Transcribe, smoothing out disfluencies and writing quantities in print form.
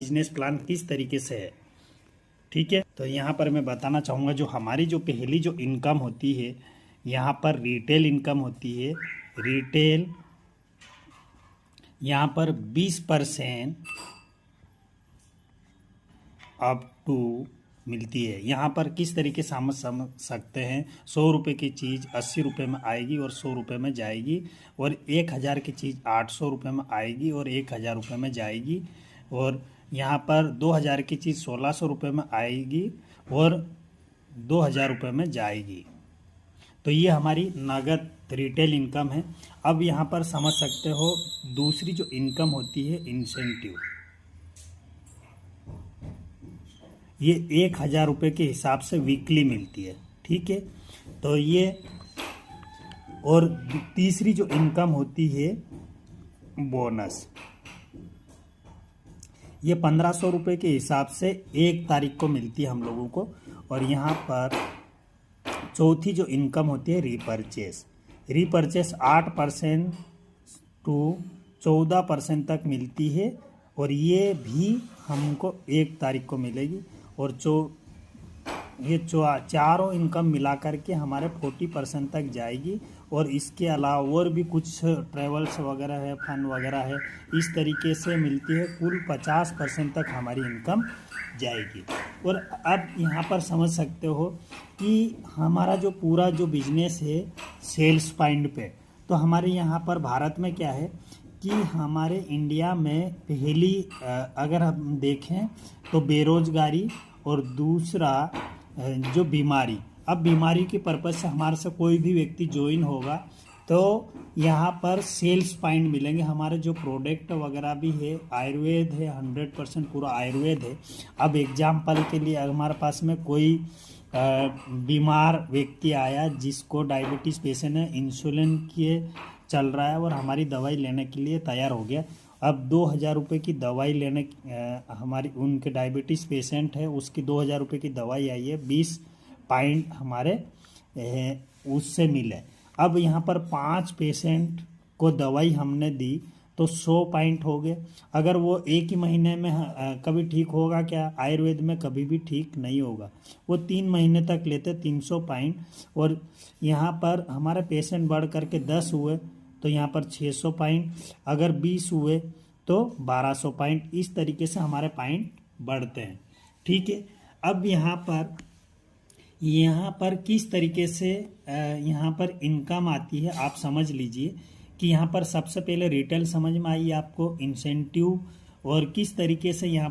Business plan किस तरीके से है। ठीक है, तो यहाँ पर मैं बताना चाहूँगा जो हमारी जो पहली जो इनकम होती है, यहाँ पर रिटेल इनकम होती है। रिटेल यहाँ पर 20% अप टू मिलती है। यहाँ पर किस तरीके से हम समझ सकते हैं, 100 रुपये की चीज़ 80 रुपये में आएगी और 100 रुपये में जाएगी, और 1000 की चीज़ 800 रुपये में आएगी और 1000 रुपये में जाएगी, और यहाँ पर 2000 की चीज़ 1600 रुपये में आएगी और 2000 रुपये में जाएगी। तो ये हमारी नगद रिटेल इनकम है। अब यहाँ पर समझ सकते हो दूसरी जो इनकम होती है इंसेंटिव, ये 1000 रुपये के हिसाब से वीकली मिलती है। ठीक है, तो ये, और तीसरी जो इनकम होती है बोनस, ये 1500 रुपये के हिसाब से 1 तारीख को मिलती है हम लोगों को। और यहाँ पर चौथी जो इनकम होती है रीपरचेस, 8% टू 14% तक मिलती है, और ये भी हमको 1 तारीख को मिलेगी। और ये चारों इनकम मिला करके हमारे 40% तक जाएगी। और इसके अलावा और भी कुछ ट्रेवल्स वगैरह है, फंड वगैरह है, इस तरीके से मिलती है। कुल 50% तक हमारी इनकम जाएगी। और अब यहाँ पर समझ सकते हो कि हमारा जो पूरा जो बिजनेस है सेल्स पॉइंट पे, तो हमारे यहाँ पर भारत में क्या है कि हमारे इंडिया में पहली अगर हम देखें तो बेरोजगारी, और दूसरा जो बीमारी। अब बीमारी के पर्पज़ से हमारे से कोई भी व्यक्ति ज्वाइन होगा तो यहाँ पर सेल्स पॉइंट मिलेंगे। हमारे जो प्रोडक्ट वगैरह भी है आयुर्वेद है, 100% पूरा आयुर्वेद है। अब एग्जाम्पल के लिए हमारे पास में कोई बीमार व्यक्ति आया जिसको डायबिटीज़ पेशेंट है, इंसुलिन के चल रहा है और हमारी दवाई लेने के लिए तैयार हो गया। अब 2000 रुपये की दवाई लेने, हमारी उनके डायबिटीज़ पेशेंट है, उसकी 2000 रुपये की दवाई आई है, 20 पॉइंट हमारे उससे मिले। अब यहाँ पर 5 पेशेंट को दवाई हमने दी तो 100 पॉइंट हो गए। अगर वो एक ही महीने में कभी ठीक होगा क्या? आयुर्वेद में कभी भी ठीक नहीं होगा। वो 3 महीने तक लेते 300 पॉइंट। और यहाँ पर हमारे पेशेंट बढ़ करके 10 हुए तो यहाँ पर 600 पॉइंट, अगर 20 हुए तो 1200 पॉइंट। इस तरीके से हमारे पॉइंट बढ़ते हैं। ठीक है, अब यहाँ पर किस तरीके से यहाँ पर इनकम आती है आप समझ लीजिए कि यहाँ पर सबसे पहले रिटेल समझ में आई आपको, इंसेंटिव, और किस तरीके से यहाँ